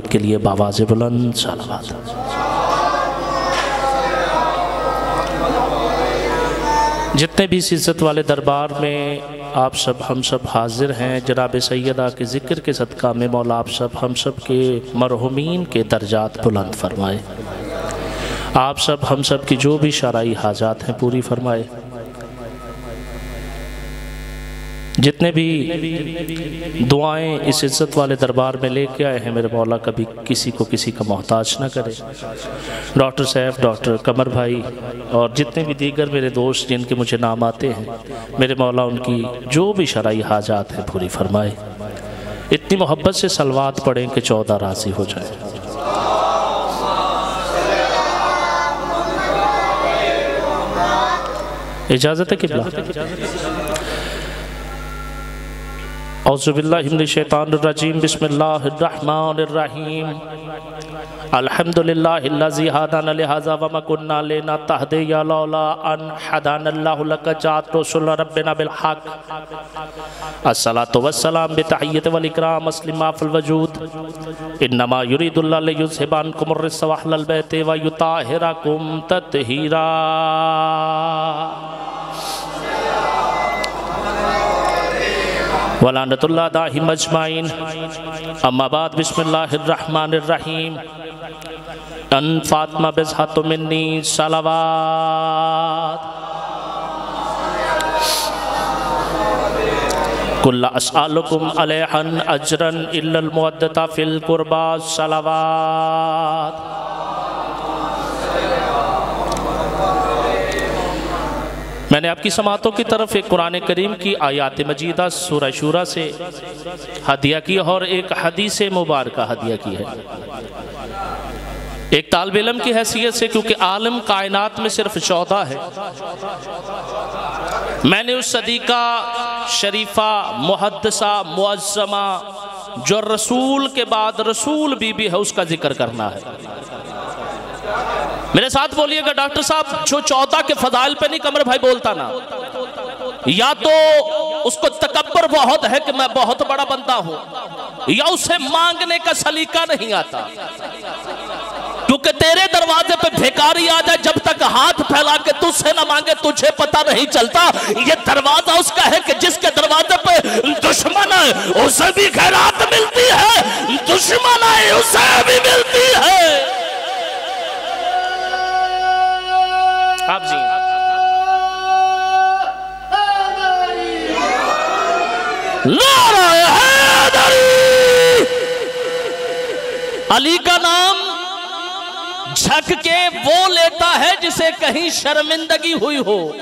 के लिए बावाज़े बुलंद सलावत। जितने भी इस इज़्ज़त वाले दरबार में आप सब हम सब हाजिर हैं, जनाब सैयदा के ज़िक्र के सदका में मौला आप सब हम सब के मरहुमीन के दर्जात बुलंद फरमाए। आप सब हम सब की जो भी शरई हाजात हैं पूरी फरमाए। जितने भी दुआएं इस इज़्ज़त वाले दरबार में लेके आए हैं, मेरे मौला कभी किसी को किसी का मोहताज ना करे। डॉक्टर साहब, डॉक्टर कमर भाई और जितने भी दीगर मेरे दोस्त जिनके मुझे नाम आते हैं, मेरे मौला उनकी जो भी शरई हाजात हैं पूरी फरमाए। इतनी मोहब्बत से सलवात पढ़ें कि 14 राज़ी हो जाए। इजाज़त है किबला। औज़ुबिल्लाहि मिनश्शैतानिर्रजीम बिस्मिल्लाहिर्रहमानिर्रहीम अल्हम्दुलिल्लाहिल्लज़ी हादाना लिहाज़ा व मा कुन्ना लिनहतदिया लौला अन हदानल्लाहु लक़जात रसूल रब्बिना बिल हक़ अस्सलातु वस्सलाम बितहिय्यति वल इकराम मुस्लिमा फल वजूद इन्नमा युरीदुल्लाहु लियुज़हिबा अन्कुमुर रिज्सा व अहलल बैति व युताहिराकुम तत्हीरा। वलानतुल्लाह दाहिम अजमाइन अम्मा बाद बिस्मिल्लाहिर्रहमानिर्रहीम अन फातिमा बिज़हातु मिन्नी सलावात कुल्ला अस्अलुकुम अलैहन अजरन इल्लल मुवद्दता फिल कुर्बा सलावात। मैंने आपकी समातों की तरफ एक कुरान करीम की आयात मजीदा सूरह शूरा से हदिया की और एक हदीस मुबारक हदिया की है। एक तालिब इल्म की हैसियत से, क्योंकि आलम कायनात में सिर्फ 14 है, मैंने उस सदीका शरीफा मुहद्दसा मुअज़्ज़मा जो रसूल के बाद रसूल बीबी है उसका जिक्र करना है। मेरे साथ बोलिएगा डॉक्टर साहब, जो 14 के फजाइल पे नहीं कमर भाई बोलता ना, या तो उसको तकब्बर बहुत है कि मैं बहुत बड़ा बंदा हूं, या उसे मांगने का सलीका नहीं आता। क्योंकि तेरे दरवाजे पे भिखारी आ जाए, जब तक हाथ फैला के तुझसे ना मांगे तुझे पता नहीं चलता। ये दरवाजा उसका है कि जिसके दरवाजे पे दुश्मन है उसे भी खैरात मिलती है, दुश्मन है उसे भी मिलती है। आप जी अली का नाम झक के वो लेता है जिसे कहीं शर्मिंदगी हुई हो।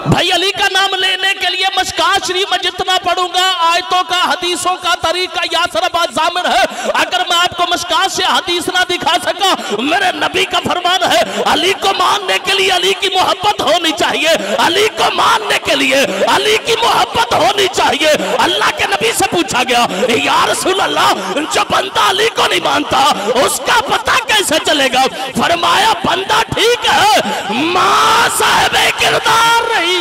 भाई अली का नाम लेने के लिए मशकात शरीफ में जितना पढ़ूंगा, आयतों का हदीसों का तरीका यासरबाद जामिन है। अगर मैं आपको मशकात से हदीस ना दिखा सका, मेरे नबी का फरमान है अली को मानने के लिए अली की मोहब्बत होनी चाहिए, अली को मानने के लिए अली की मोहब्बत होनी चाहिए। अल्लाह के नबी से पूछा गया, या रसूल अल्लाह, जो बंदा अली को नहीं मानता उसका पता कैसे चलेगा? फरमाया बंदा ठीक है, मां साहिबे किरदार रही।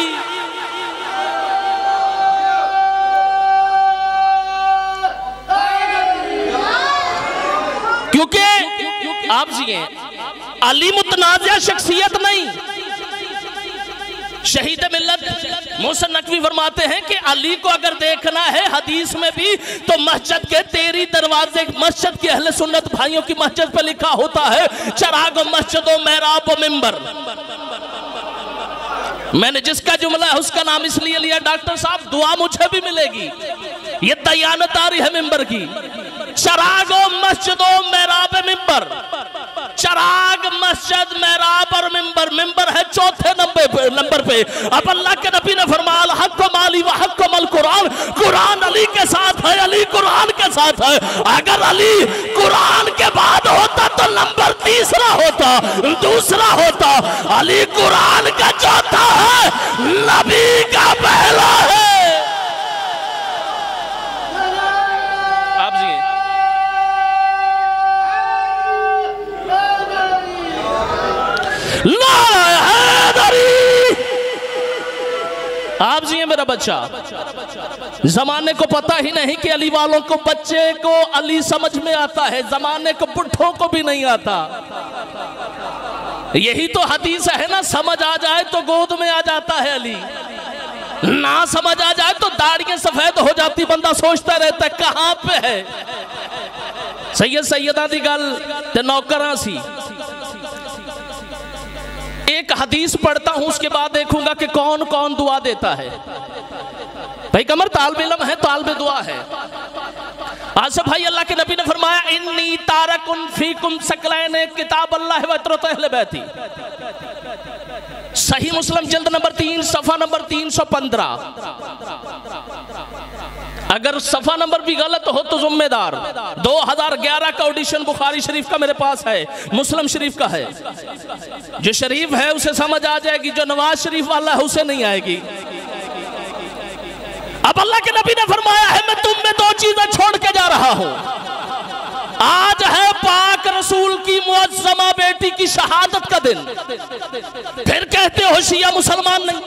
क्योंकि आप जी हैं अली मुतनाज़िया शख्सियत नहीं। शहीद मिल्लत मोहसिन नकवी फरमाते हैं कि अली को अगर देखना है हदीस में भी तो मस्जिद के तेरी दरवाजे, मस्जिद के अहले सुन्नत भाइयों की मस्जिद पर लिखा होता है चराग मस्जिद मेहराब मिंबर। मैंने जिसका जुमला है उसका नाम इसलिए लिया डॉक्टर साहब, दुआ मुझे भी मिलेगी। ये दयानतारी है मिंबर की। चरागो मस्जिदो मेहराब मिंबर, चराग मस्जिद मेहराब और मिंबर, मिंबर है चौथे नंबर पे। अब अल्लाह के नबी ने फरमाया हक माली व हक मल कुरान, कुरान अली के साथ है, अली कुरान के साथ है। अगर अली कुरान के बाद होता तो नंबर तीसरा होता, दूसरा होता। अली कुरान का चौथा है, नबी का पहला है। आप जी आप जी मेरा बच्चा, जमाने को पता ही नहीं कि अली वालों को, बच्चे को अली समझ में आता है, जमाने को बुढ़ों को भी नहीं आता। यही तो हदीस है ना, समझ आ जाए तो गोद में आ जाता है अली, ना समझ आ जाए तो दाढ़ियां सफेद हो जाती, बंदा सोचता रहता है कहां पे है। सैयद सैयदा दी गल ते नौकरां सी। एक हदीस पढ़ता हूं, उसके बाद देखूंगा कि कौन कौन दुआ देता है। भाई कमर तालिब इल्म है, तालिब दुआ है। आसिफ भाई, अल्लाह के नबी ने फरमाया इन्नी तारकुन फीकुम सकलैन किताब अल्लाह व इतरत अहले बैती। सही मुस्लिम जल्द नंबर 3 सफा नंबर 315। अगर सफा नंबर भी गलत हो तो जिम्मेदार। 2011 का ऑडिशन बुखारी शरीफ का मेरे पास है, मुस्लिम शरीफ का है। जो शरीफ है उसे समझ आ जाएगी, जो नवाज शरीफ वाला है उसे नहीं आएगी। अब अल्लाह के नबी ने फरमाया है मैं तुम में 2 चीजें छोड़ के जा रहा हूं। आज है पाक रसूल की मुअज्जमा बेटी की शहादत का दिन, फिर कहते हो शिया मुसलमान नहीं,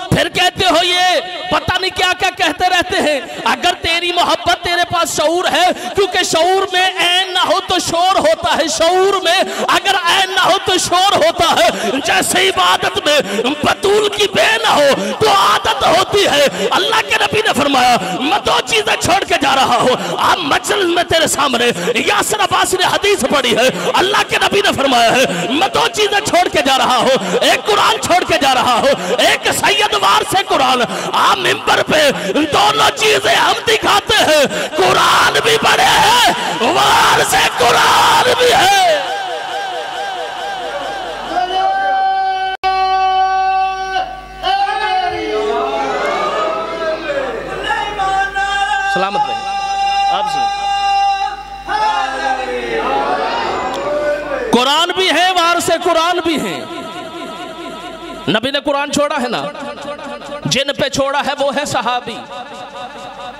फिर कहते हो ये पता नहीं क्या क्या कहते रहते हैं। अगर तेरी मोहब्बत, तेरे पास शऊर है, क्योंकि शऊर में ऐन ना हो तो शोर होता है, शऊर में अगर ऐन ना हो तो शोर होता है। जैसे इबादत में बतूल की बे ना हो तो आदत होती है। अल्लाह के नबी ने फरमाया मैं 2 चीजें छोड़ के जा रहा हूं। आप मजलिस में तेरे सामने यासिर अब्बास ने हदीस पढ़ी है, अल्लाह के नबी ने फरमाया है मैं 2 चीजें छोड़ के जा रहा हूं। एक कुरान छोड़ के जा रहा हूं, एक सैयद वार से कुरान। आप मिंबर पे दोनों चीजें हम दिखाते हैं, कुरान भी पढ़े हैं, वार से कुरान भी है। सलामत रहे आप जी। कुरान भी है, वार से कुरान भी है। नबी ने कुरान छोड़ा है ना, जिन पे छोड़ा है वो है सहाबी,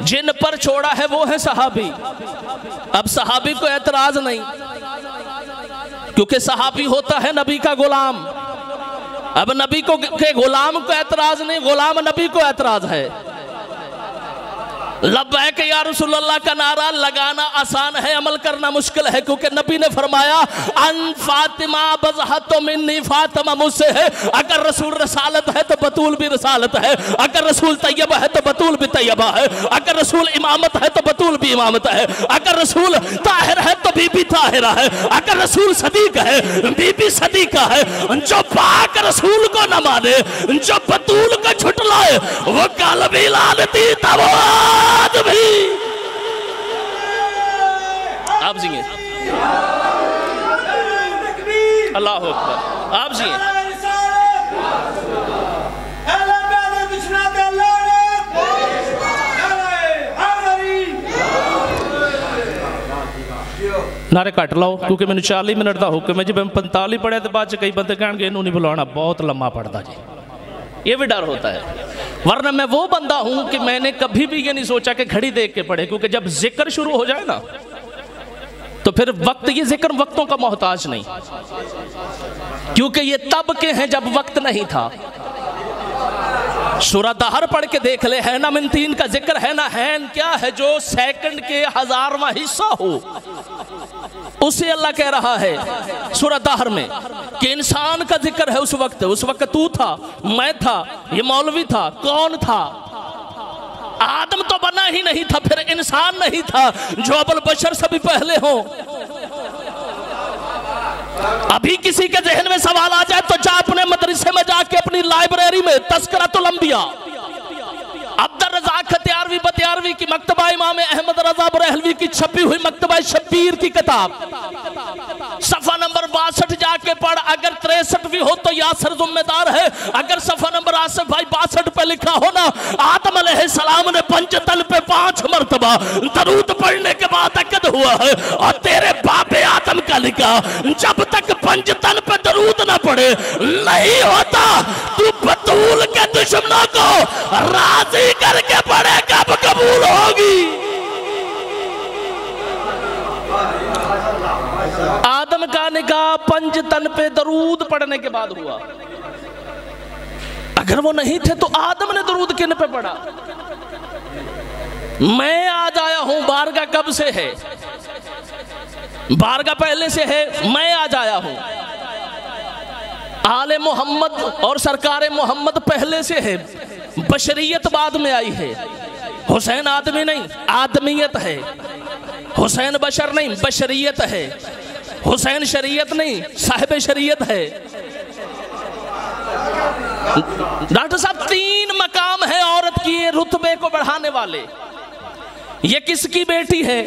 जिन पर छोड़ा है वो है सहाबी। अब सहाबी को एतराज नहीं, क्योंकि सहाबी होता है नबी का गुलाम। अब नबी को के गुलाम को एतराज नहीं, गुलाम नबी को एतराज है। लब्बैक या रसूलल्लाह का नारा लगाना आसान है, अमल करना मुश्किल है, क्योंकि नबी ने फरमाया अन फातिमा बज़हतो मिन्नी, फातिमा मुझसे है। अगर रसूल रसालत है तो बतूल भी रसालत है, अगर रसूल तैयबा है तो बतूल भी तैयबा है, अगर रसूल इमामत है तो बतूल भी इमामत है, अगर रसूल ताहिर है तो बीबी ताहिरा है, अगर रसूल सदीक है बीबी सदीका है। जो पाक रसूल को न माने, जो बतूल को छुटलाए, वो कल भी लानती तब भी। आप जिए अल्लाह अकबर, आप जिए। नारे कट लो, क्योंकि मैंने 40 मिनट का हुक्म है जी। मैं 45 पढ़िया तो बाद कई बंदे कहेंगे इन्हों नहीं बुलाना, बहुत लम्मा पढ़ता जी। ये भी डर होता है, वरना मैं वो बंदा हूं कि मैंने कभी भी ये नहीं सोचा कि घड़ी देख के पढ़े, क्योंकि जब जिक्र शुरू हो जाए ना तो फिर वक्त, ये जिक्र वक्तों का मोहताज नहीं, क्योंकि ये तब के हैं जब वक्त नहीं था। सूरह दहर पढ़ के देख ले, है ना मिन 3 का जिक्र है ना, हैन क्या है जो सेकंड के 1000वां हिस्सा हो, उसे अल्लाह कह रहा है सूरह दहर में कि इंसान का जिक्र है। उस वक्त तू था, मैं था, ये मौलवी था, कौन था? आदम तो बना ही नहीं था, फिर इंसान नहीं था जो अबुल बशर से भी पहले हो। अभी किसी के जहन में सवाल आ जाए तो जा अपने मदरसे में जाके अपनी लाइब्रेरी में तस्करतुल अंबिया, अब्दुल रज़ाक खतियारवी बतियारवी की मकतबा इमाम अहमद रज़ा बरेलवी की छपी हुई मकतबा शब्बीर की किताब सफा नंबर 62 जाके पढ़। अगर 63 भी हो तो यासर जिम्मेदार है। अगर सफा नंबर आसिफ भाई 62 पे लिखा हो ना, आदम अलैहिस्सलाम ने पंजतन पे 5 मरतबा दरूद पढ़ने के बाद अकद हुआ है, और तेरे बाबे आदम का लिखा जब तक पंजतन पे दरूद ना पढ़े नहीं होता। तू बतूल के दुश्मनों को राजी करके पढ़े, कब कबूल होगी? आदम का निकाह पंजतन पे दरूद पढ़ने के बाद हुआ। अगर वो नहीं थे तो आदम ने दरूद किन पे पढ़ा? मैं आज आया हूं, बारगाह कब से है? बारगाह पहले से है, मैं आज आया हूं। आले मोहम्मद और सरकारे मोहम्मद पहले से है, बशरियत बाद में आई है। हुसैन आदमी नहीं, आदमियत है। हुसैन बशर नहीं, बशरियत है। हुसैन शरीयत नहीं, साहिब शरीयत है। डॉक्टर साहब, 3 मकाम है औरत की ये रुतबे को बढ़ाने वाले। ये किसकी बेटी है?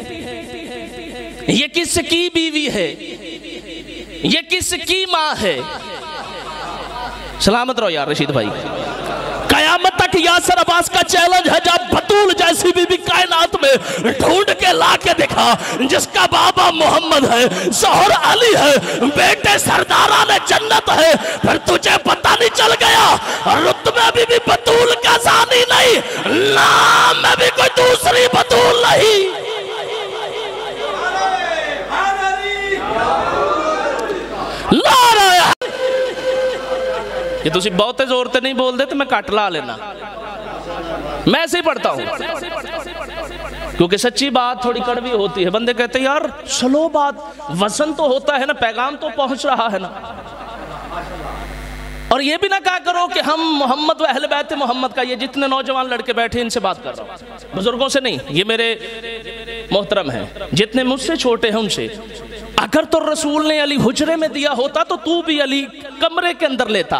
ये किसकी बीवी है? ये किसकी माँ है? सलामत रहो यार रशीद भाई। कयामत तक यासर अब्बास का चैलेंज है, जब बतूल जैसी बीबी कायनात में ढूंढ के ला के दिखा, जिसका बाबा मोहम्मद है, शोहर अली है, बेटे सरदारा ने जन्नत है, फिर तुझे पता नहीं चल गया रुतबे में भी बतूल का सानी नहीं, नाम में भी कोई दूसरी बतूल नहीं। ये तुसी बहुते जोर ते नहीं बोल दे तो मैं कट ला लेना, मैं ऐसे ही पढ़ता हूं, क्योंकि सच्ची बात थोड़ी कड़वी होती है। बंदे कहते हैं यार स्लो बात, वजन तो होता है ना, पैगाम तो पहुंच रहा है ना। और ये भी ना कहा करो कि हम मोहम्मद व अहले बैत मोहम्मद का, ये जितने नौजवान लड़के बैठे इनसे बात कर रहा हूं, बुजुर्गों से नहीं, ये मेरे मोहतरम हैं, जितने मुझसे छोटे हैं उनसे। अगर तो रसूल ने अली हुजरे में दिया होता तो तू भी अली कमरे के अंदर लेता।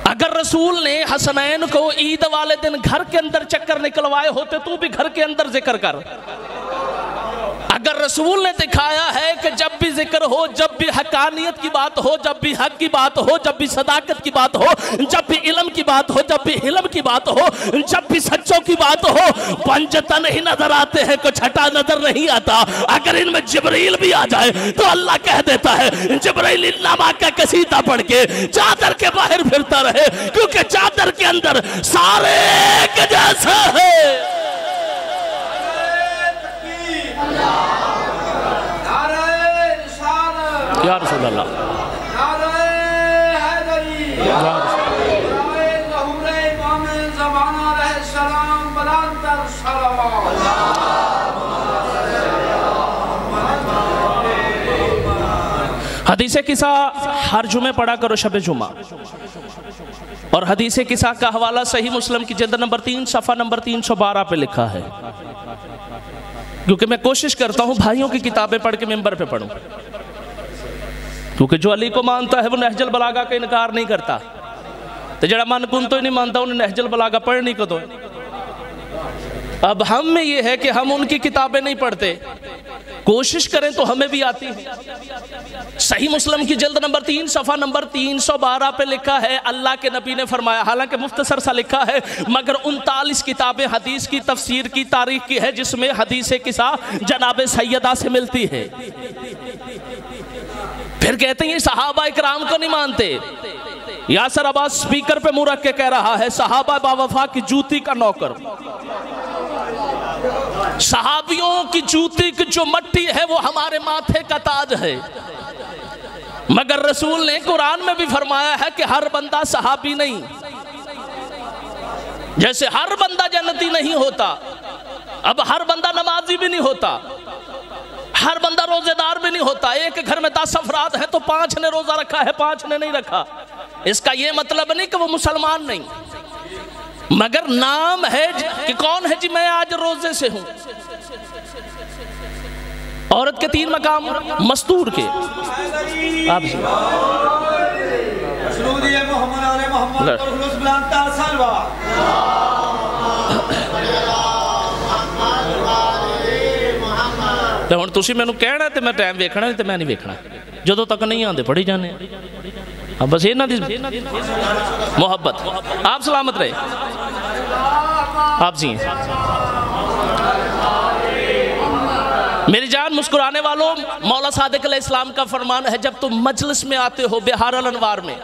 अगर रसूल ने हसनैन को ईद वाले दिन घर के अंदर चक्कर निकलवाए होते, तू भी घर के अंदर जिक्र कर। अगर रसूल ने दिखाया है कि जब भी जिक्र हो, जब भी हकानियत की बात हो, जब भी हक की बात हो, जब भी सदाकत की बात हो, जब भी इल्म की बात हो, जब भी हिलम की बात हो, जब भी सच्चों की बात हो, पंजतन ही नजर आते हैं, कुछ हटा नजर नहीं आता। अगर इनमें जिब्रील भी आ जाए तो अल्लाह कह देता है जिब्रील इन्नमा का कसीदा पढ़ के चादर के बाहर फिरता रहे, क्योंकि चादर के अंदर सारे एक जैसा है। या रसूल अल्लाह, हदीसे किसा हर जुमे पढ़ा करो शब जुमा। और हदीसे किसा का हवाला सही मुस्लिम की जिल्द नंबर 3 सफ़ा नंबर 312 पे लिखा है। क्योंकि मैं कोशिश करता हूँ भाइयों की किताबें पढ़ के मिंबर पे पढ़ूं, क्योंकि जो अली को मानता है वो नहजुल बलागा का इनकार नहीं करता, तो जरा मन कुन तो ही नहीं मानता उन्हें नहजुल बलागा पढ़नी को दो। अब हम में ये है कि हम उनकी किताबें नहीं पढ़ते, कोशिश करें तो हमें भी आती है। सही मुस्लिम की जिल्द नंबर 3 सफ़ा नंबर 312 पे लिखा है, अल्लाह के नबी ने फरमाया, हालांकि मुख्तसर सा लिखा है, मगर 39 किताबें हदीस की तफसीर की तारीख की है, जिसमें हदीसे किसा जनाब सैयदा से मिलती है। फिर कहते हैं ये सहाबा इकराम को नहीं मानते। यासर अब्बास स्पीकर पे मुंह रख के कह रहा है, सहाबा बावफा की जूती का नौकर। सहाबियों की जूती की जो मट्टी है वो हमारे माथे का ताज है। मगर रसूल ने कुरान में भी फरमाया है कि हर बंदा सहाबी नहीं, जैसे हर बंदा जन्नती नहीं होता, अब हर बंदा नमाजी भी नहीं होता, हर बंदा रोजेदार भी नहीं होता। एक घर में 10 अफराद हैं तो 5 ने रोजा रखा है, 5 ने नहीं रखा। इसका यह मतलब नहीं कि वो मुसलमान नहीं, मगर नाम है कि कौन है जी मैं आज रोजे से हूं। औरत के 3 मकाम मस्तूर के आप तो हुण तुसीं मैनूं कहना ते मैं टाइम वेखना, नहीं तो मैं नहीं वेखना। जदों तक नहीं आते पढ़ी जाने। अब बस इन्हां दी मोहब्बत। आप सलामत रहे। आप जी मेरी जान मुस्कुराने वालों, मौला सादिक अलैहिस्सलाम का फरमान है, जब तुम मजलिस में आते हो बिहार अल अनवार में,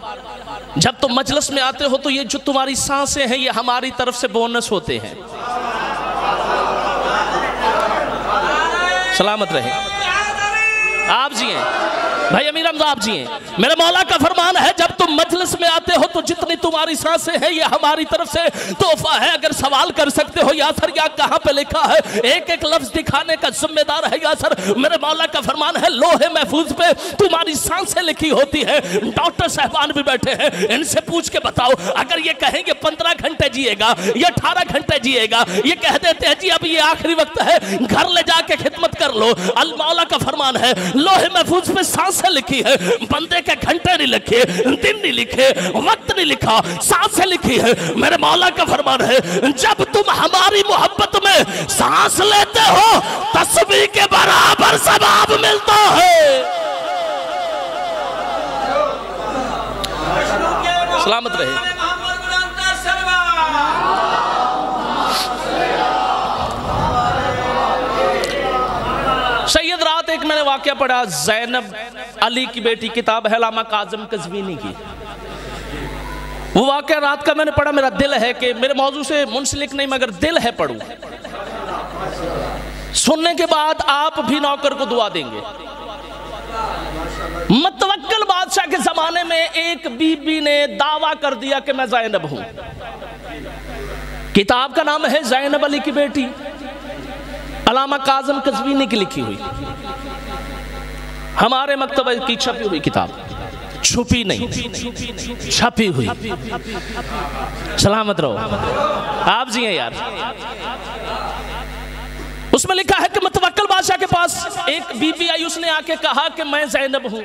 जब तुम मजलिस में आते हो तो ये जो तुम्हारी सांसें हैं ये हमारी तरफ से बोनस होते हैं। सलामत रहे। आप जी हैं भाई अमीर हमजा आप जी हैं, मेरे मौला का फरमान है जब तुम मजलिस में आते हो तो जितनी तुम्हारी सांसें हैं ये हमारी तरफ से तोहफा है। अगर सवाल कर सकते हो यासर या कहां पे लिखा है, एक एक लफ्ज दिखाने का जिम्मेदार है यासर। मेरे मौला का फरमान है लोहे महफूज पे तुम्हारी सांसें लिखी होती है। डॉक्टर साहबान भी बैठे हैं, इनसे पूछ के बताओ अगर ये कहेंगे 15 घंटे जिएगा या 18 घंटे जिएगा, ये कह देते हैं जी अब ये आखिरी वक्त है घर ले जाके खिदमत कर लो। अल मौला का फरमान है लोहे महफूज पे सांसें लिखी है, बंदे के घंटे नहीं लिखे, दिन नहीं लिखे, वक्त नहीं लिखा, सांसें लिखी है। मेरे मौला का फरमान है जब तुम हमारी मोहब्बत में सांस लेते हो तस्बीह के बराबर सवाब मिलता है। सलामत रहे। सैयद रात एक मैंने वाकया पढ़ा, ज़ैनब अली की बेटी, किताब है अल्लामा काज़िम कज़वीनी की। वो वाकया रात का मैंने पढ़ा, मेरा दिल है कि मेरे मौजू से मुंसलिक नहीं मगर दिल है पढ़ूं। सुनने के बाद आप भी नौकर को दुआ देंगे। मुतवक्किल बादशाह के जमाने में एक बीबी ने दावा कर दिया कि मैं ज़ैनब हूं। किताब का नाम है ज़ैनब अली की बेटी, अल्लामा काज़िम कज़वीनी की लिखी हुई, हमारे मकतबे की छपी हुई किताब, छुपी नहीं छपी हुई। सलामत रहो आप जी हैं यार। उसमें लिखा है कि मुतवक्किल बादशाह के पास एक बीबी आई, उसने आके कहा कि मैं ज़ैनब हूं।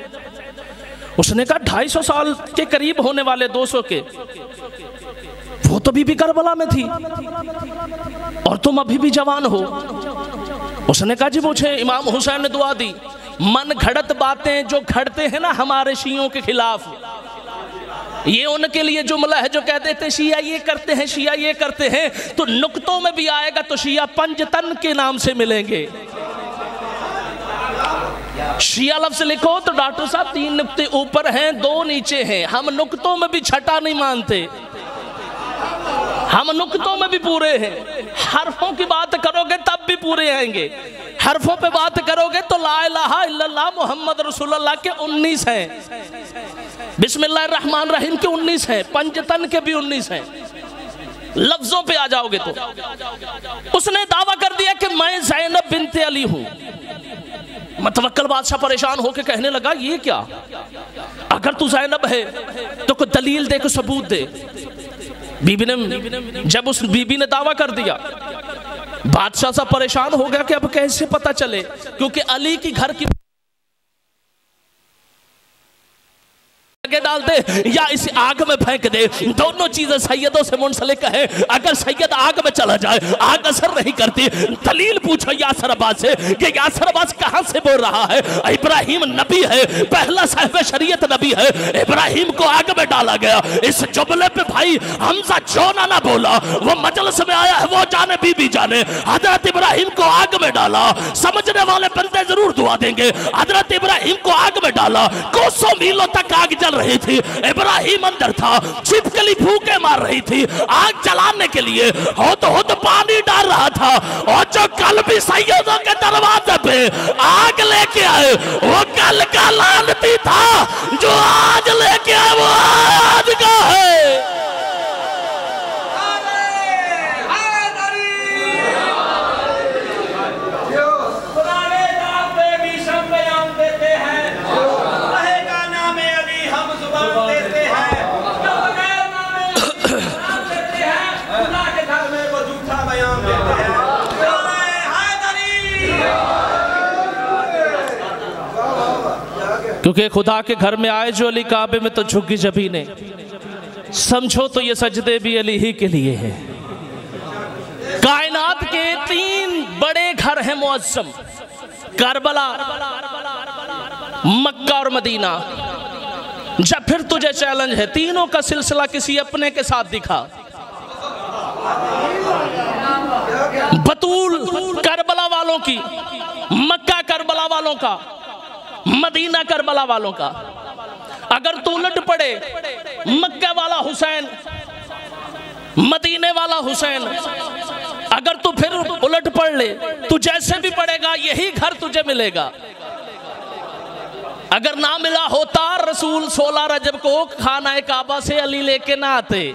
उसने कहा 250 साल के करीब होने वाले 200 के, वो तो बीबी करबला में थी और तुम अभी भी जवान हो। उसने कहा जी मुझे इमाम हुसैन ने दुआ दी। मन घड़त बातें जो घड़ते हैं ना हमारे शियों के खिलाफ, ये उनके लिए जुमला है जो कह देते शिया ये करते हैं, शिया ये करते हैं। तो नुक्तों में भी आएगा तो शिया पंजतन के नाम से मिलेंगे। शिया लफ्ज़ लिखो तो डॉक्टर साहब 3 नुक्ते ऊपर हैं 2 नीचे हैं। हम नुक्तों में भी छठा नहीं मानते, हम नुक्तों में भी पूरे हैं। हरफों की बात करोगे तब भी पूरे आएंगे, हरफों पे बात करोगे तो ला इलाहा इल्लल्लाह मुहम्मद रसूलुल्लाह के 19 हैं, बिस्मिल्लाहिर्रहमान रहीम के 19 हैं, पंजतन के भी 19 हैं। लफ्जों पे आ जाओगे तो उसने दावा कर दिया कि मैं ज़ैनब बिन्ते अली हूं। मुतवक्किल बादशाह परेशान होकर कहने लगा ये क्या, अगर तू ज़ैनब है तो कोई दलील दे, कोई सबूत दे। बीबी ने, जब उस बीबी ने दावा कर दिया, बादशाह सा परेशान हो गया कि अब कैसे पता चले, क्योंकि अली की घर की डाल दे या इस आग में फेंक दे, दोनों चीजें सैयदों से मुंसलिक है। अगर सैयद आग में चला जाए आग असर नहीं करती। दलील पूछो यासर अब्बास से कि यासर अब्बास कहां से बोल रहा है। इब्राहिम नबी है, पहला साहिब शरीयत नबी है, इब्राहिम को आग में डाला गया। इस जुमले पे भाई हमजा जो ना बोला, वो मजलिस में आया है वो जाने बीबी जाने। हजरत इब्राहिम को आग में डाला, समझने वाले बंदे जरूर दुआ देंगे। हजरत इब्राहिम को आग में डाला, कोसों मीलों तक आग जल रही थी, इब्राहिम अंदर था, छिपकली फूके मार रही थी। आग जलाने के लिए होत पानी डाल रहा था, और जो कल भी सैयदों के दरवाजे पे आग लेके आए वो कल का लानती था, जो आज लेके आए वो आज का है। क्योंकि खुदा के घर में आए जो अली, काबे में तो झुकी जबीने। समझो तो ये सजदे भी अली ही के लिए है। कायनात के 3 बड़े घर हैं मुअज्जम, करबला, मक्का और मदीना। जब फिर तुझे चैलेंज है, तीनों का सिलसिला किसी अपने के साथ दिखा। बतूल करबला वालों की, मक्का करबला वालों का, मदीना करबला वालों का। अगर तू उलट पड़े, मक्का वाला हुसैन, मदीने वाला हुसैन, अगर तू फिर उलट पड़ ले, तू जैसे भी पड़ेगा यही घर तुझे मिलेगा। अगर ना मिला होता रसूल 16 रजब को खाना काबा से अली लेके ना आते।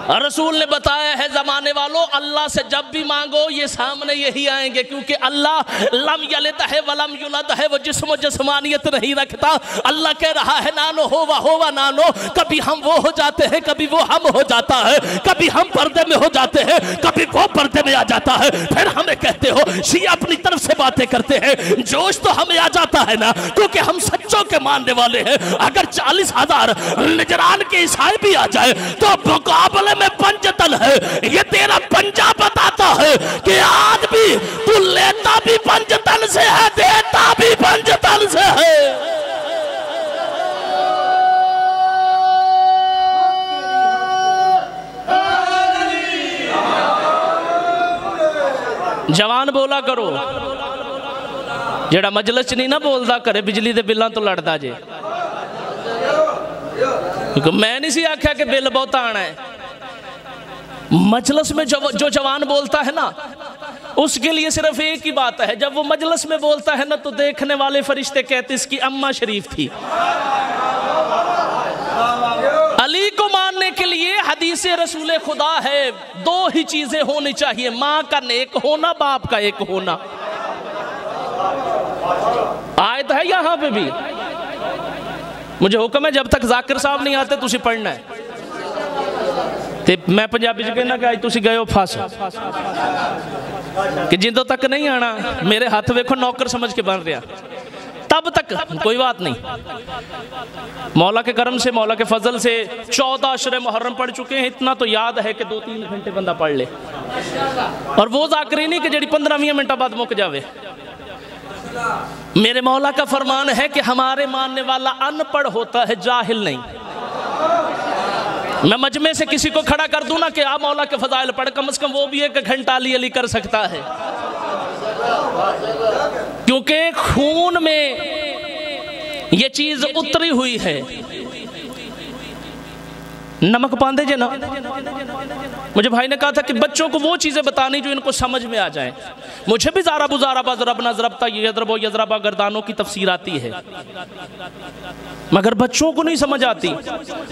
और रसूल ने बताया है ज़माने वालों, अल्लाह से जब भी मांगो ये सामने यही आएंगे, क्योंकि अल्लाह लम यलिद है वलम युलद है, वो जिस्म जस्मानियत नहीं रखता। अल्लाह कह रहा है नानो होवा नानो, कभी हम वो हो जाते हैं, कभी वो हम हो जाता है, कभी हम पर्दे में हो जाते हैं, कभी वो पर्दे में आ जाता है। फिर हमें कहते हो शिया अपनी तरफ से बातें करते हैं, जोश तो हमें आ जाता है ना, क्योंकि हम सच्चों के मानने वाले हैं। अगर 40,000 निजरान के ईसाई भी आ जाए तो मुकाबले में पंजतन है। ये तेरा पंजा बताता है कि आज भी तू लेता भी पंजतन से है, देता भी पंजतन से है। जवान बोला करो, जेड़ा मजलिस च नहीं ना बोलता करे बिजली दे बिलों तो लड़ता जे। मैं नहीं सी आख्या कि बिल बहुत आना है। मजलिस में जो जवान बोलता है ना, उसके लिए सिर्फ एक ही बात है, जब वो मजलिस में बोलता है ना तो देखने वाले फरिश्ते कहते इसकी अम्मा शरीफ थी। अली को मानने के लिए हदीस रसूल खुदा है, दो ही चीजें होनी चाहिए, माँ का नेक होना, बाप का एक होना। आयत है यहाँ पे भी, मुझे हुक्म है जब तक जाकिर साहब नहीं आते तुसी पढ़ना है। ते मैं पंजाबी च कहना कि अज तुसी गए हो फस, कि जिंदों तक नहीं आना मेरे हाथ वेखो नौकर समझ के बन रहा, तब तक कोई बात नहीं। मौला के करम से, मौला के फजल से 14 अशरे मुहर्रम पढ़ चुके हैं। इतना तो याद है कि 2-3 घंटे बंदा पढ़ ले, और वो जाकरी नहीं कि जी 15-20 मिनट बाद मुक जावे। मेरे मौला का फरमान है कि हमारे मानने वाला अनपढ़ होता है, जाहिल नहीं। मैं मजमे से किसी को खड़ा कर दूं ना कि आप मौला के फजाइल पढ़, कम से कम वो भी 1 घंटा अली कर सकता है, क्योंकि खून में ये चीज उतरी हुई है। नमक पांदे जे ना, मुझे भाई ने कहा था कि बच्चों को वो चीजें बतानी जो इनको समझ में आ जाए। मुझे भी ज़ारा बुज़ारा बज़रबना ज़रबता यज़रबो यज़रबा गर्दानों की तफसीर आती है, मगर बच्चों को नहीं समझ आती।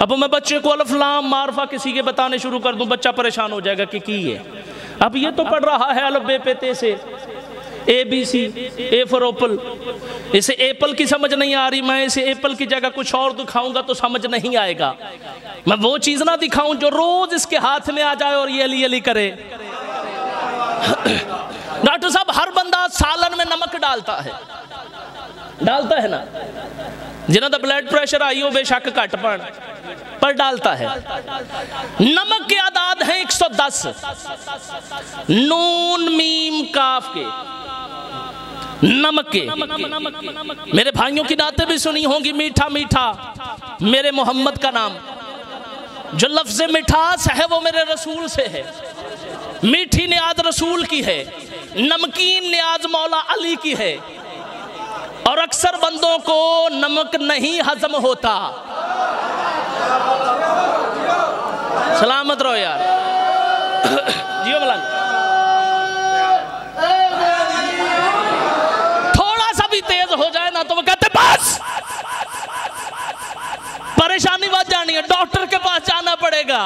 अब मैं बच्चे को अलिफ लाम मारफा किसी के बताने शुरू कर दूं, बच्चा परेशान हो जाएगा कि ये अब ये तो पढ़ रहा है अलिफ बे पे ते से ABC, ए फॉर एप्पल। इसे एप्पल की समझ नहीं आ रही, मैं इसे एप्पल की जगह कुछ और दिखाऊंगा तो समझ नहीं आएगा। मैं वो चीज ना दिखाऊं जो रोज इसके हाथ में आ जाए और ये अली अली करे। डॉक्टर साहब, हर बंदा सालन में नमक डालता है ना, जिन्हों का ब्लड प्रेशर आई हो बेशक घट पर डालता है। नमक के आदाद हैं 110, नून मीम काफ के नमक के। मेरे भाइयों की नाते भी सुनी होंगी, मीठा मीठा मेरे मोहम्मद का नाम। जो लफ्ज़ मिठास है वो मेरे रसूल से है, मीठी नियाज रसूल की है, नमकीन नियाज मौला अली की है। और अक्सर बंदों को नमक नहीं हजम होता। सलामत रहो यार। जियो मलंग, थोड़ा सा भी तेज हो जाए ना तो वो कहते बस परेशानी बात जानी है, डॉक्टर के पास जाना पड़ेगा।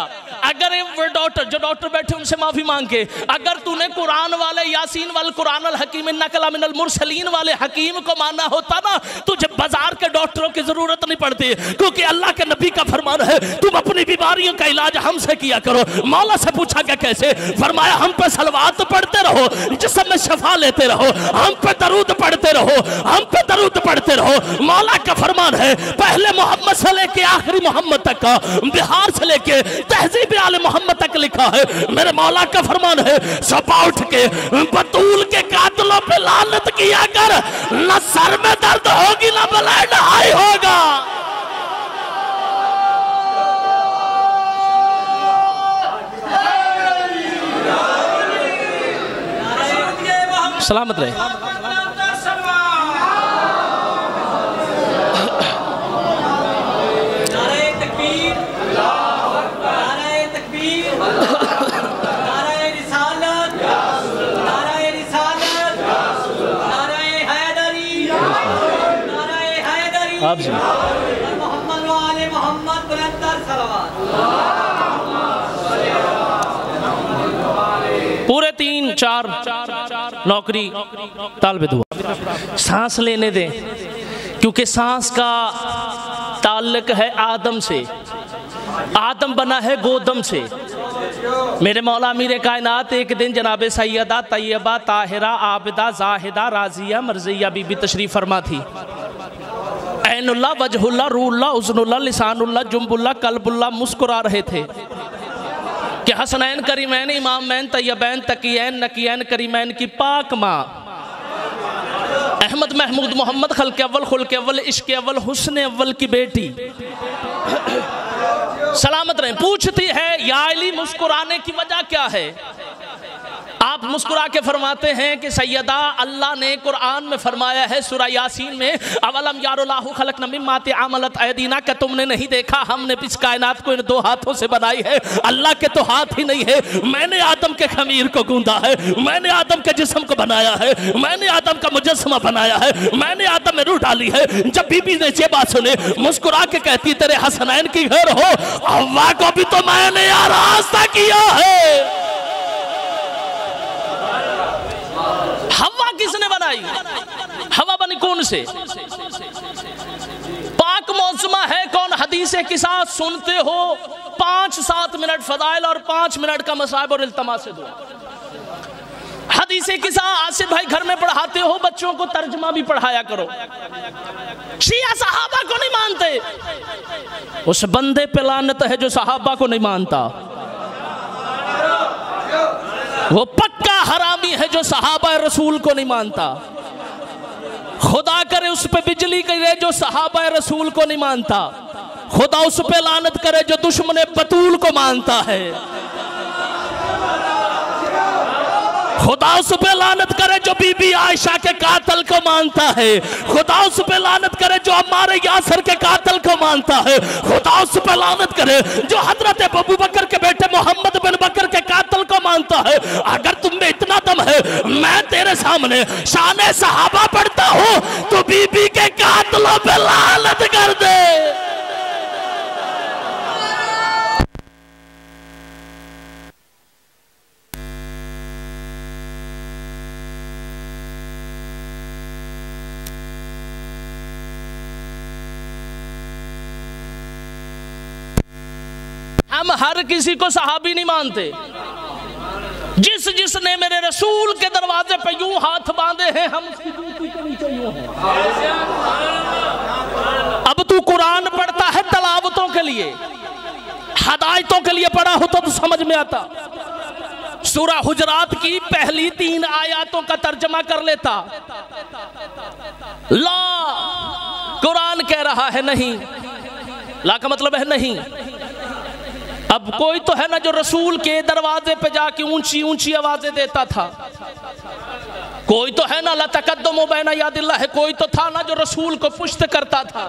अगर वो डॉक्टर बैठे उनसे माफी मांग के, अगर तूने कुरान वाले यासीन वाले कुरान अल हकीम नकला मिनल मुरसलीन वाले हकीम को मानना होता ना, तुझे बाजार के डॉक्टरों की जरूरत नहीं पड़ती, क्योंकि अल्लाह के नबी का फरमान है तुम अपनी बीमारियों का इलाज हमसे किया करो। मौला से पूछा क्या कैसे? फरमाया हम पे सलवात पढ़ते रहो, जिस्म में शफा लेते रहो, हम पे दरूद पढ़ते रहो, हम पे दरूद पढ़ते रहो। मौला का फरमान है पहले मोहम्मद से लेके आखिरी मोहम्मद तक का, बिहार से लेके तहजीब आले मोहम्मद तक लिखा है। मेरे मौला का फरमान है सपा उठ के बतूल के कातलों पे लानत किया कर, न सर में दर्द होगी न ब्लड हाई होगा। सलामत रहे। साहब से। पूरे 3-4 नौकरी तालिब दुआ, सांस लेने दें, क्योंकि सांस का ताल्लुक है आदम से। आदम बना है गोदम से। मेरे मौला मीरे कायनात एक दिन जनाब सैयदा तैयबा ताहिरा आबिदा जाहिदा राजिया मर्जिया बीबी तशरीफ फरमा थी। ऐनुल्लाह वजहुल्लाह रूहुल्लाह उज़्नुल्लाह लिसानुल्लाह जुम्बुल्लाह कल्बुल्लाह मुस्कुरा रहे थे कि हसनैन करीमैन इमामैन तैयबैन तकीयैन नकीयैन करीमैन की पाक माँ अहमद महमूद मोहम्मद खल्क़ अव्वल खुल्क़ अव्वल इश्क़ अव्वल हुस्न अव्वल की बेटी सलामत रहे। पूछती है या अली मुस्कुराने की वजह क्या है? आप मुस्कुरा के फरमाते हैं कि सैयदा अल्लाह ने कुरान में फरमाया है सूरह यासीन में, अवलम यारुल्लाहु खलक़ना मिम्मा तअमलत अयदीना, कि तुमने नहीं देखा हमने इस कायनात को इन 2 हाथों से बनाई है। अल्लाह के तो हाथ ही नहीं है। मैंने आदम के खमीर को गूंदा है, मैंने आदम के जिस्म को बनाया है, मैंने आदम का मुजस्समा बनाया है, मैंने आदम में रूह डाली है। जब बीबी ने ये बात सुने मुस्कुरा के कहती तेरे हसनैन की घर हो, हव्वा को भी तो मैंने आरास्ता किया है। हवा किसने बनाई? हवा बनी कौन से? पाक मौसमा है कौन? हदीसे के साथ सुनते हो 5-7 मिनट फदाइल और 5 मिनट का मसाइब और इल्तमास दुआ। हदीसे के साथ आसिफ भाई घर में पढ़ाते हो, बच्चों को तर्जुमा भी पढ़ाया करो। शिया सहाबा को नहीं मानते, उस बंदे पे लानत है जो सहाबा को नहीं मानता। वो पक्का हरामी है जो सहाबा रसूल को नहीं मानता। खुदा करे उस पे बिजली गिरे जो सहाबा रसूल को नहीं मानता। खुदा उस पे लानत करे जो दुश्मन बतूल को मानता है। खुदा उस पे लानत करे जो बीबी आयशा के कातल को मानता है। खुदा उस पे लानत करे जो अम्मार यासर के कातल को मानता है। खुदा उस पे लानत करे जो हजरत अबू बकर के बेटे मोहम्मद बिन बकर के कातल को मानता है। अगर तुम में इतना दम है, मैं तेरे सामने शान सहाबा पढ़ता हूँ तो बीबी के कातलों पे लानत कर दे। हम हर किसी को सहाबी नहीं मानते। जिसने मेरे रसूल के दरवाजे पे यूं हाथ बांधे हैं, हम उसकी जूती के नीचे यूं हैं। अब तू कुरान पढ़ता है तलावतों के लिए, हदायतों के लिए पढ़ा हो तो समझ में आता। सूरह हुजरात की पहली 3 आयतों का तर्जमा कर लेता। ला कुरान कह रहा है नहीं, ला का मतलब है नहीं। अब कोई तो है ना जो रसूल के दरवाजे पे जाके ऊंची ऊंची आवाजें देता था। कोई तो है ना ला तकद्दुमु बैना यादिल्लाह है। कोई तो था ना जो रसूल को पुष्ट करता था।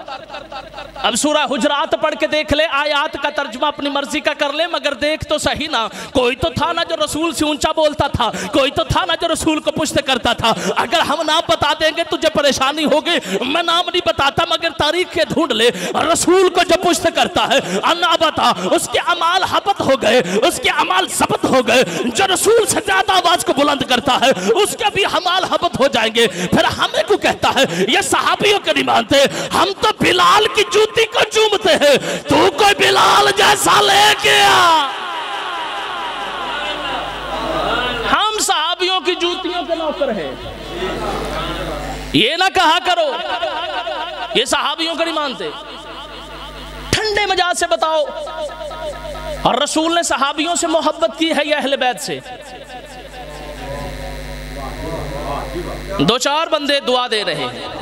अब सूरह हुजरात पढ़ के देख ले, आयात का तर्जुमा अपनी मर्जी का कर ले, मगर देख तो सही ना। कोई तो था ना जो रसूल से ऊंचा बोलता था, कोई तो था ना जो रसूल को पुष्ट करता था। अगर हम नाम बता देंगे तुझे परेशानी होगी। मैं नाम नहीं बताता, मगर तारीख के ढूंढ ले। रसूल को जो पुष्ट करता है अन्ना बता, उसके अमाल हबत हो गए, उसके अमाल ज़ब्त हो गए। जो रसूल से ज्यादा आवाज को बुलंद करता है उसके भी अमाल हबत हो जाएंगे। फिर हमें को कहता है ये सहाबियों को नहीं मानते। हम तो बिलाल की जूती को चूमते हैं, तू कोई बिलाल जैसा लेके आ। हम सहाबियों की जूतियों के नौकर हैं, ये ना कहा करो ये सहाबियों को नहीं मानते। ठंडे मिजाज से बताओ, और रसूल ने सहाबियों से मोहब्बत की है या अहले बैत से? 2-4 बंदे दुआ दे रहे हैं।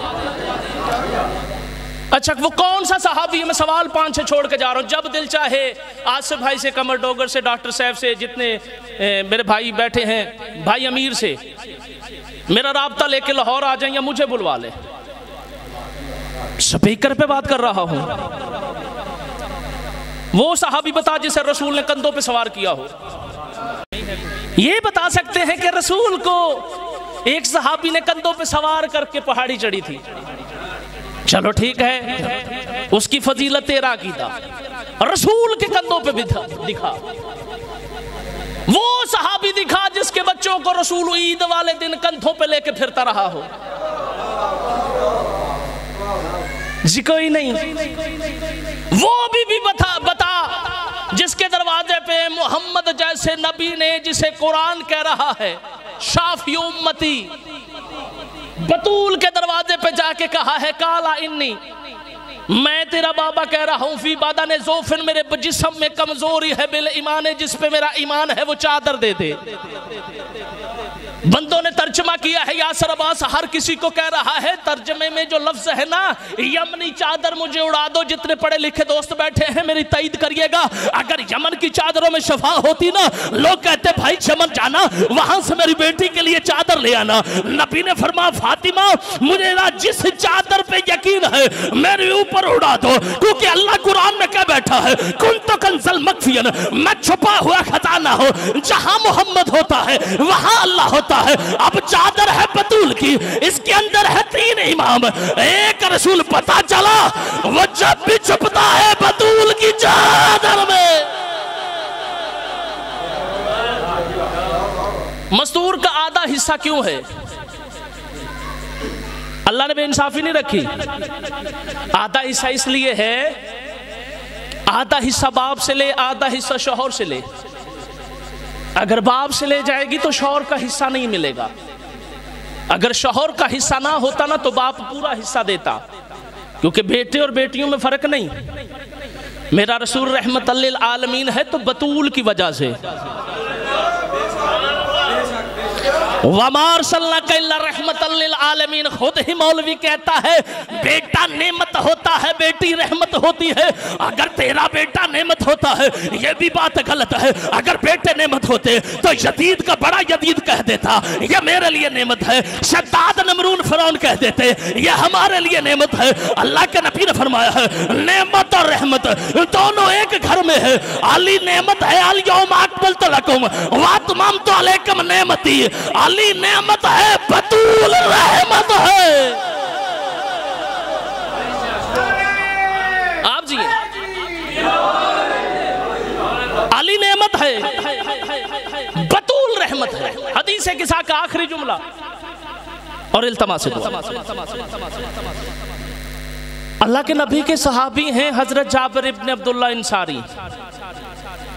अच्छा वो कौन सा सहाबी है? मैं सवाल 5-6 छोड़ के जा रहा हूँ। जब दिल चाहे आसिफ भाई से, कमर डोगर से, डॉक्टर साहब से, जितने मेरे भाई बैठे हैं, भाई अमीर से मेरा राब्ता लेके लाहौर आ जाए या मुझे बुलवा ले। स्पीकर पे बात कर रहा हूँ। वो सहाबी बता जिसे रसूल ने कंधों पे सवार किया हो। ये बता सकते हैं कि रसूल को एक सहाबी ने कंधों पे सवार करके पहाड़ी चढ़ी थी। चलो ठीक है, उसकी फजीलत तेरा अकीदा रसूल के कंधों पे दिखा। वो सहाबी दिखा जिसके बच्चों को रसूल ईद वाले दिन कंधों पे लेके फिरता रहा हो। जी कोई नहीं। वो भी बता जिसके दरवाजे पे मोहम्मद जैसे नबी ने, जिसे कुरान कह रहा है शाफी उम्मती, बतूल के दरवाजे पे जाके कहा है काला इन्नी, मैं तेरा बाबा कह रहा हूँ, फी बादाने ज़ोफ़िन, मेरे जिस्म में कमजोरी है, बिल ईमान, जिस पे मेरा ईमान है वो चादर दे दे। बंदों ने तर्जमा किया है यासर अब्बास हर किसी को कह रहा है, तर्जमे में जो लफ्ज है ना यमनी चादर मुझे उड़ा दो। जितने पढ़े लिखे दोस्त बैठे हैं मेरी तईद करिएगा, अगर यमन की चादरों में शफा होती ना, लोग कहते भाई यमन जाना, वहां से मेरी बेटी के लिए चादर ले आना। नबी ने फरमाया फातिमा मुझे ना जिस चादर पे यकीन है मेरे ऊपर उड़ा दो, क्योंकि अल्लाह कुरान में क्या बैठा है, कुन तो कंजल मखफियन, मैं छुपा हुआ खजाना हो, जहां मोहम्मद होता है वहां अल्लाह होता है। अब चादर है बतूल की, इसके अंदर है 3 इमाम, एक रसूल पता चला वो जब भी छुपता है बतूल की चादर में। मस्तूर का आधा हिस्सा क्यों है? अल्लाह ने बेइंसाफी नहीं रखी। आधा हिस्सा इसलिए है, आधा हिस्सा बाप से ले, आधा हिस्सा शौहर से ले। अगर बाप से ले जाएगी तो शौहर का हिस्सा नहीं मिलेगा, अगर शौहर का हिस्सा ना होता ना तो बाप पूरा हिस्सा देता, क्योंकि बेटे और बेटियों में फर्क नहीं। मेरा रसूल रहमतल लिल आलमीन है तो बतूल की वजह से, वमार सल्लल्लाहु इल्ला रहमतल लिल आलमीन। खुद ही मौलवी कहता है बेटा नेमत होता है, बेटी रहमत होती है। अगर तेरा बेटा नेमत होता है ये भी बात गलत है, अगर बेटे नेमत होते तो यदीद का बड़ा यदीद कह देता ये मेरे लिए नेमत है, शद्दाद नमरून फिरौन कह देते ये हमारे लिए नेमत है। अल्लाह के नबी ने फरमाया है नेमत और रहमत दोनों एक घर में है। अली नेमत है, अल यौम अकमलतु लकुम व अतममतु अलैकुम नेमती, अली नेमत है, बतूल रहमत है। आप जी अली नेमत है, बतूल रहमत है। हदीस किसा का आखिरी जुमला और इल्तमा से दुआ। अल्लाह के नबी के सहाबी हैं हजरत जाबिर इब्न अब्दुल्ला अंसारी।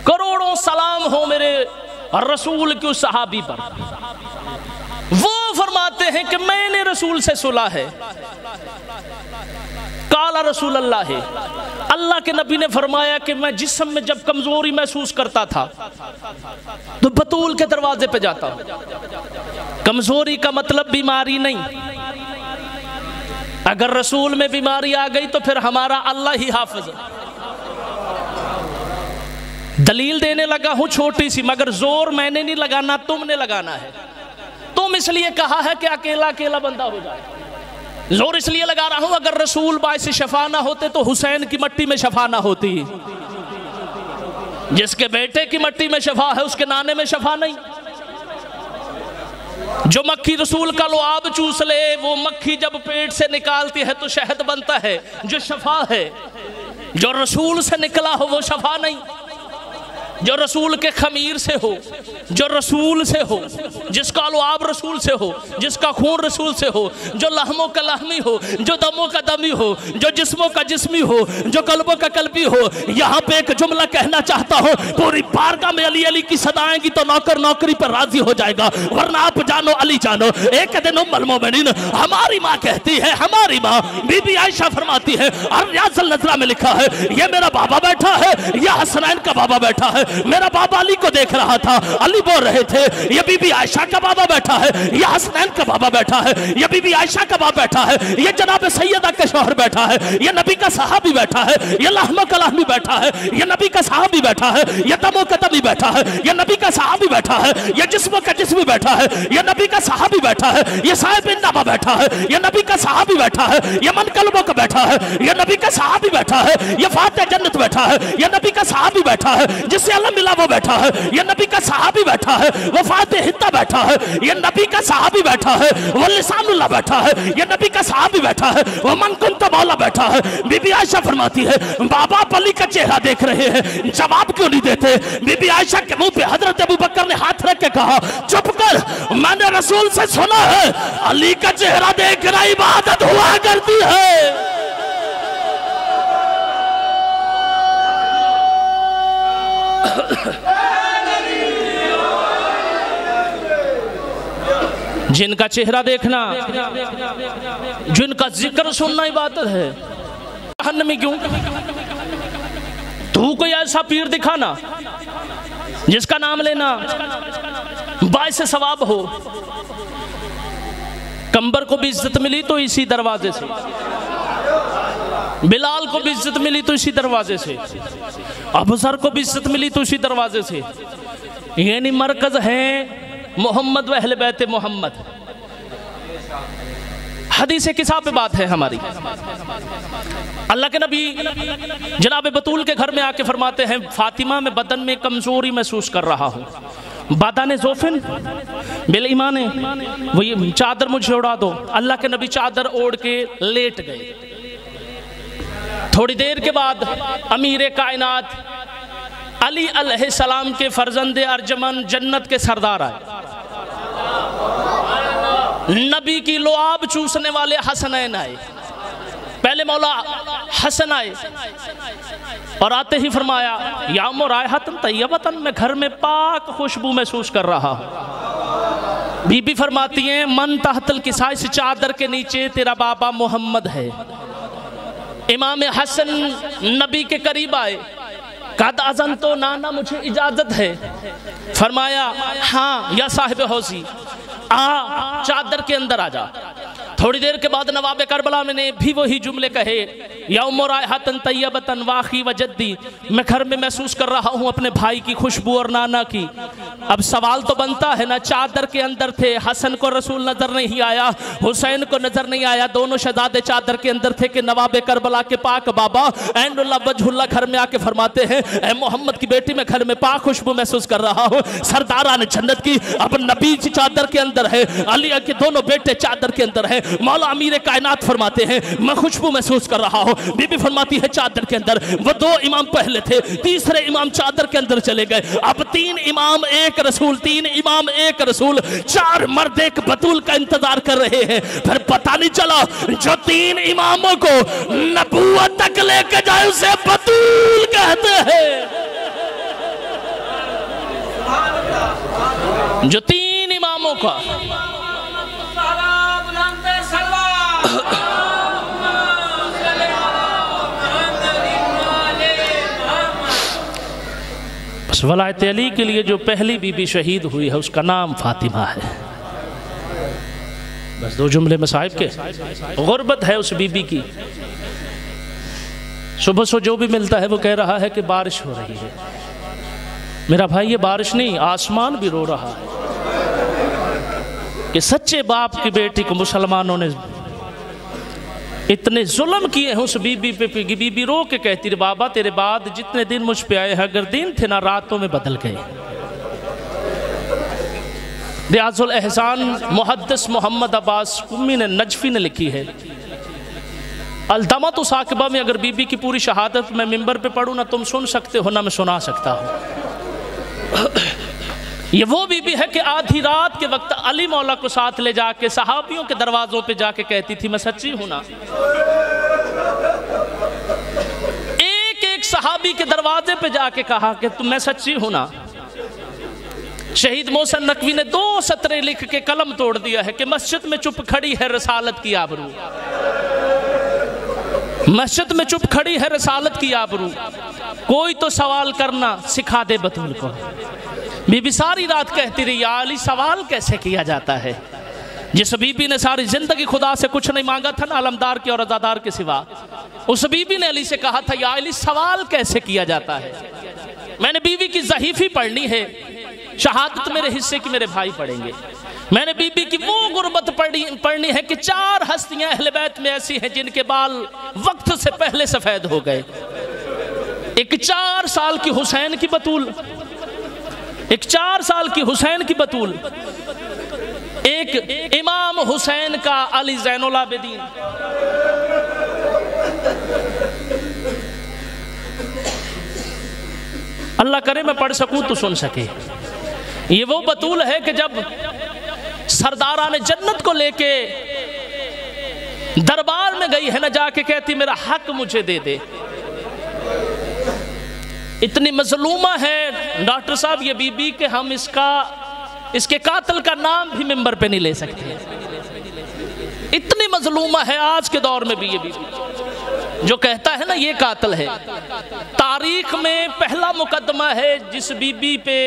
करोड़ों सलाम हो मेरे रसूल के उस सहाबी पर। वो फरमाते हैं कि मैंने रसूल से सुना है, काला रसूल अल्लाह है, अल्लाह के नबी ने फरमाया कि मैं जिस्म में जब कमजोरी महसूस करता था तो बतूल के दरवाजे पे जाता हूं। कमजोरी का मतलब बीमारी नहीं, अगर रसूल में बीमारी आ गई तो फिर हमारा अल्लाह ही हाफिज है। दलील देने लगा हूं छोटी सी, मगर जोर मैंने नहीं लगाना, तुमने लगाना है। तुम इसलिए कहा है कि अकेला अकेला बंदा हो जाए, जोर इसलिए लगा रहा हूं अगर रसूल बाइस शफा ना होते तो हुसैन की मट्टी में शफा ना होती। जिसके बेटे की मट्टी में शफा है उसके नाने में शफा नहीं। जो मक्खी रसूल का लुआब चूस ले, वो मक्खी जब पेट से निकालती है तो शहद बनता है, जो शफा है। जो रसूल से निकला हो वो शफा नहीं, जो रसूल के खमीर से हो, जो रसूल से हो, जिसका लुआब रसूल से हो, जिसका खून रसूल से हो, जो लहमों का लहमी हो, जो दमों का दमी हो, जो जिस्मों का जिस्मी हो, जो कल्बों का कल्बी हो। यहाँ पे एक जुमला कहना चाहता हूँ, पूरी बारगाह में अली अली की सदाएंगी तो नौकर नौकरी पर राजी हो जाएगा, वरना आप जानो अली जानो। एक दिन उम्मुल मोमिनीन हमारी माँ कहती है, हमारी माँ बीबी आयशा फरमाती है, और रियाजुल नज़रा में लिखा है ये मेरा बाबा बैठा है, यह हसनैन का बाबा बैठा है। मेरा बाबा अली को देख रहा था, अली बोल रहे थे ये बीबी आयशा का बाबा बैठा है, ये हसनैन का बाबा बैठा है, ये बीबी आयशा का बाबा बैठा है, ये जनाब सैयदा का शौहर बैठा है, ये नबी का सहाबी बैठा है, ये लहमो का लहमी बैठा है, ये नबी का सहाबी बैठा है, ये दमो का दमी बैठा है, ये नबी का सहाबी बैठा है, ये जिस्मों का जिस्मी बैठा है, ये नबी का सहाबी बैठा है, ये साहिब नामा बैठा है, ये नबी का सहाबी बैठा है, ये मन कल्बों का बैठा है, ये नबी का सहाबी बैठा है, ये फातिह जन्नत बैठा है, ये नबी का सहाबी बैठा है, जिससे आलम मिला वो बैठा है, ये नबी का सहाबी बैठा है, वो फातिह हित्ता बैठा है, ये नबी का सहाबी बैठा है, वो लिसानुल्लाह बैठा है, ये नबी का सहाबी बैठा है, वो मन कुंता मौला बैठा है। बीबी आयशा फरमाती है बाबा अली का चेहरा देख रहे हैं, जवाब क्यों नहीं देते? बीबी आयशा के मुंह पे हजरत अबू बकर ने हाथ रख के कहा चुप कर, मैंने रसूल से सुना है अली का चेहरा देखना इबादत हुआ करती है। जिनका चेहरा देखना, जिनका जिक्र सुनना इबादत है, जहन्नमी क्यों? तू कोई ऐसा पीर दिखाना जिसका नाम लेना बाइस सवाब हो। कंबर को भी इज्जत मिली तो इसी दरवाजे से, बिलाल को भी इज्जत मिली तो इसी दरवाजे से, अबसर को भी इज्जत मिली तो इसी दरवाजे से। यानी मरकज है मोहम्मद व अहले बैत मोहम्मद। हदीस किसा पे बात है हमारी। अल्लाह के नबी जनाब बतूल के घर में आके फरमाते हैं फातिमा में बदन में कमजोरी महसूस कर रहा हूँ, बादाने जोफिन बिल ईमान, वो ये चादर मुझे उड़ा दो। अल्लाह के नबी चादर ओढ़ के लेट गए। थोड़ी देर के बाद अमीर कायनात अली अलैहिस्सलाम के फर्जंदे अर्जमन जन्नत के सरदार आए। नबी की लोआब चूसने वाले हसनैन आए। पहले मौला हसन आए और आते ही फरमाया या मुरायहतन तय्यबतन, मैं घर में पाक खुशबू महसूस कर रहा हूँ। बीबी फरमाती हैं मन तहतल किसा, इस चादर के नीचे तेरा बाबा मोहम्मद है। इमाम हसन नबी के करीब आए, कद अज़न तो नाना मुझे इजाजत है। फरमाया हाँ या साहिब हौसी, आ चादर के अंदर आ जा। थोड़ी देर के बाद नवाब करबला में ने भी वही जुमले कहे यौम रायहतन तय्यबतन वाखी व जद्दी, मैं घर में महसूस कर रहा हूँ अपने भाई की खुशबू और नाना की। अब सवाल तो बनता है ना, चादर के अंदर थे, हसन को रसूल नजर नहीं आया, हुसैन को नजर नहीं आया, दोनों शहजादे चादर के अंदर थे कि नवाब करबला के पाक बाबा ऐनुल्लाह वजहुल्लाह घर में आके फरमाते हैं ऐ मोहम्मद की बेटी, मैं घर में पाक खुशबू महसूस कर रहा हूँ। सरदारान जन्नत की अब नबी चादर के अंदर है, अली के दोनों बेटे चादर के अंदर है। मौला अमीर कायनात फरमाते हैं मैं खुशबू महसूस कर रहा हूँ। बीबी फरमाती है चादर के अंदर वो दो इमाम पहले थे, तीसरे इमाम चादर के अंदर चले गए। अब तीन इमाम एक रसूल, तीन इमाम एक रसूल, चार मर्द एक बतूल का इंतजार कर रहे हैं। फिर पता नहीं चला जो तीन इमामों को नबूवत तक लेके जाए उसे बतूल कहते हैं। जो तीन इमामों का वलायत अली के लिए जो पहली बीबी शहीद हुई है उसका नाम फातिमा है। बस दो जुमले में साहिब के गुर्बत है उस बीबी की। सुबह से जो भी मिलता है वो कह रहा है कि बारिश हो रही है। मेरा भाई ये बारिश नहीं, आसमान भी रो रहा है कि सच्चे बाप की बेटी को मुसलमानों ने इतने जुल्म किए हैं उस बीबी पे। बीबी रो के कहती रही बाबा तेरे बाद जितने दिन मुझ पे आए हैं अगर दिन थे ना रातों में बदल गए। रियाजुल एहसान मुहद्दिस मोहम्मद अब्बास कुम्मी ने नजफी ने लिखी है अलदमत साकिबा में, अगर बीबी की पूरी शहादत मैं मिंबर पे पढ़ूँ ना तुम सुन सकते हो ना मैं सुना सकता हूँ। ये वो बीबी है कि आधी रात के वक्त अली मौला को साथ ले जाके सहाबियों के दरवाजों पे जाके कहती थी मैं सच्ची हूं ना। एक एक सहाबी के दरवाजे पे जाके कहा कि तुम मैं सच्ची हूं ना। शहीद मोहसिन नकवी ने 2 सतरे लिख के कलम तोड़ दिया है कि मस्जिद में चुप खड़ी है रसालत की आबरू, मस्जिद में चुप खड़ी है रसालत की आबरू, कोई तो सवाल करना सिखा दे बतूल को। बीबी सारी रात कहती रही या अली सवाल कैसे किया जाता है। जिस बीबी ने सारी जिंदगी खुदा से कुछ नहीं मांगा था ना अलमदार के और अज़ादार के सिवा, उस बीबी ने अली से कहा था या अली सवाल कैसे किया जाता है। मैंने बीवी की ज़हीफ़ी पढ़नी है, शहादत मेरे हिस्से की मेरे भाई पढ़ेंगे। मैंने बीबी की वो गुर्बत पढ़नी है कि 4 हस्तियां अहले बैत में ऐसी हैं जिनके बाल वक्त से पहले सफ़ेद हो गए। एक 4 साल की हुसैन की बतूल, एक 4 साल की हुसैन की बतूल, एक इमाम हुसैन का अली ज़ैनुल आबिदीन। अल्लाह करे मैं पढ़ सकूं तो सुन सके। ये वो बतूल है कि जब सरदारान जन्नत को लेके दरबार में गई है ना, जाके कहती मेरा हक मुझे दे दे। इतनी मजलूमा है डॉक्टर साहब ये बीबी के हम इसके कातिल का नाम भी मिंबर पे नहीं ले सकते। इतनी मजलूमा है आज के दौर में भी ये बीबी। जो कहता है ना ये कातिल है, तारीख में पहला मुकदमा है जिस बीबी पे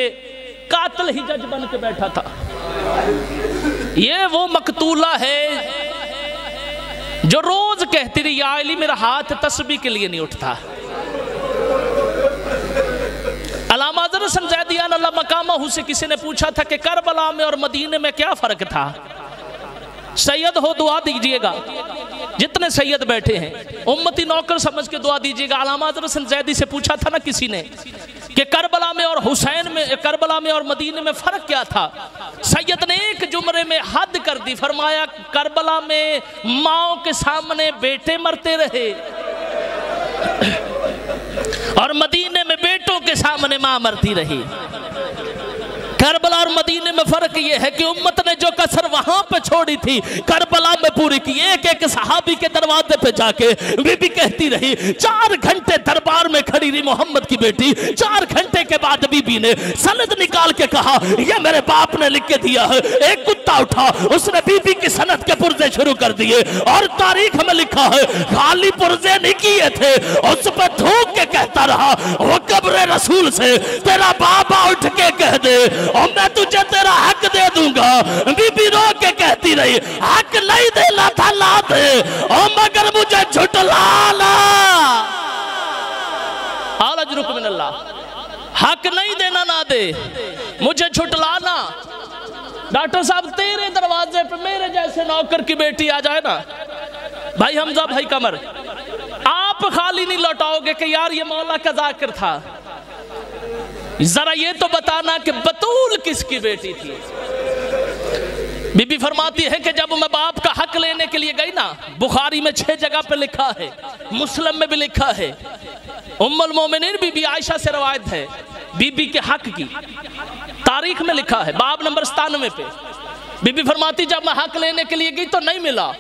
कातिल ही जज बन के बैठा था। ये वो मकतूला है जो रोज कहती रही या अली मेरा हाथ तस्बीह के लिए नहीं उठता। अल्लामा हसन ज़ैदियान अल्लाह मकामहू से किसी ने पूछा था कि करबला में और मदीने में क्या फर्क था। सैयद हो दुआ दीजिएगा, जितने सैयद बैठे हैं उम्मती नौकर समझ के दुआ दीजिएगा। अल्लामा हसन ज़ैदी से पूछा था ना किसी ने कि करबला में और हुसैन में, करबला में और मदीने में फर्क क्या था। सैयद ने एक जुमरे में हद कर दी, फरमाया करबला में माओ के सामने बेटे मरते रहे और मदीने में बेटों के सामने मां मरती रही। करबला और मदीने में फर्क यह है कि उम्मत ने जो कसर वहां पे छोड़ी थी करबला में पूरी की। एक एक सहाबी के दरवाजे पे जाके बीबी कहती रही, 4 घंटे दरबार में खड़ी रही मोहम्मद की बेटी। 4 घंटे के बाद बीबी ने सनद निकाल के कहा यह मेरे बाप ने लिख के दिया है। एक कुत्ता उठा, उसने बीबी की सनद के पुर्जे शुरू कर दिए और तारीख में लिखा है खाली पुर्जे नहीं किए थे, उस पर थूक के कहता रहा वो कब्र रसूल से तेरा बाबा उठ के कह दे और मैं तुझे तेरा हक दे दूंगा। बीबी रो के कहती रही हक नहीं देना था ला दे और मगर मुझे झुटला ला। आलजुरुक मिनल्लाह, हक नहीं देना ना दे, मुझे झुटलाना। डॉक्टर साहब तेरे दरवाजे पे मेरे जैसे नौकर की बेटी आ जाए ना, भाई हमजा भाई कमर, आप खाली नहीं लौटाओगे कि यार ये मौला का जाकिर था। जरा ये तो बताना कि बतूल किसकी बेटी थी। बीबी फरमाती है कि जब मैं बाप का हक लेने के लिए गई ना, बुखारी में 6 जगह पे लिखा है, मुस्लिम में भी लिखा है, उम्मुल मोमिनीन बीबी आयशा से रवायत है बीबी के हक की, तारीख में लिखा है बाब नंबर 97 पे। बीबी फरमाती जब मैं हक लेने के लिए गई तो नहीं मिला।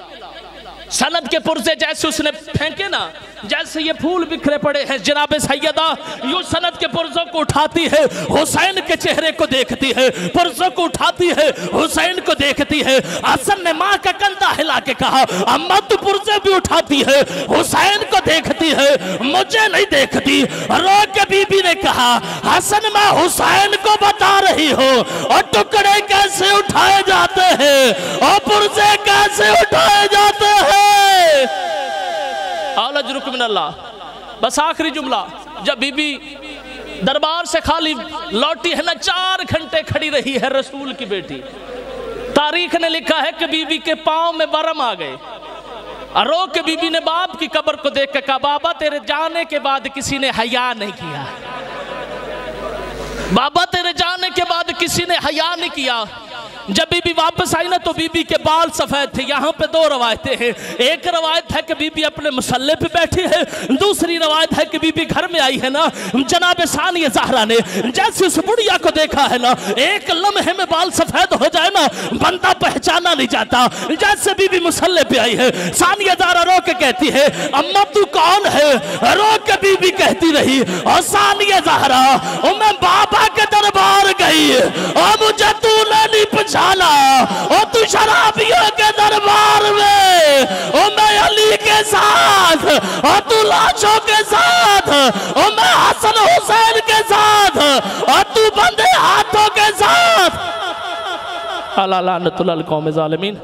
सनद के पुर्जे जैसे उसने फेंके ना, जैसे ये फूल बिखरे पड़े हैं, जनाब सैयदा यूं सनद के पुर्जों को उठाती है, हुसैन के चेहरे को देखती है, पुर्जों को उठाती है, हुसैन को देखती है। हसन ने माँ का कंधा हिला के कहा अम्मा तू पुर्जे भी उठाती है, हुसैन को देखती है, मुझे नहीं देखती। रो के बीबी ने कहा हसन मैं हुसैन को बता रही हूँ और टुकड़े कैसे उठाए जाते हैं और पुर्जे कैसे उठाए जाते हैं। बस आखिरी जुमला, जब बीबी दरबार से खाली लौटी है ना, 4 घंटे खड़ी रही है रसूल की बेटी। तारीख ने लिखा है कि बीबी के पांव में बरम आ गए। रो के बीबी ने बाप की कब्र को देख के कहा बाबा तेरे जाने के बाद किसी ने हया नहीं किया, बाबा तेरे जाने के बाद किसी ने हया नहीं किया। जब बीबी वापस आई ना तो बीबी के बाल सफेद थे। यहाँ पे 2 रवायतें हैं, एक रवायत है कि बीबी अपने मुसल्ले पे बैठी है, दूसरी रवायत है कि बीबी घर में आई है ना, जनाब सानिया ज़हरा ने जैसे उस बुढ़िया को देखा है ना, एक लम्हे में बाल सफेद हो जाए ना बंदा पहचाना नहीं जाता। जैसे बीबी मुसल्ले पे आई है, सानिया ज़हरा रो के कहती है अम्मा तू कौन है। रो के बीबी कहती रही और सानिया ज़हरा मैं बाबा के दरबार गई और मुझे तूने नहीं पहचाना और तू शराबियों के दरबार में और मैं अली के साथ और तू लाशों के साथ और मैं हसन हुसैन के साथ और तू बंदे हाथों के साथ। अल्लाह लानतुल कौम ज़ालिमीन।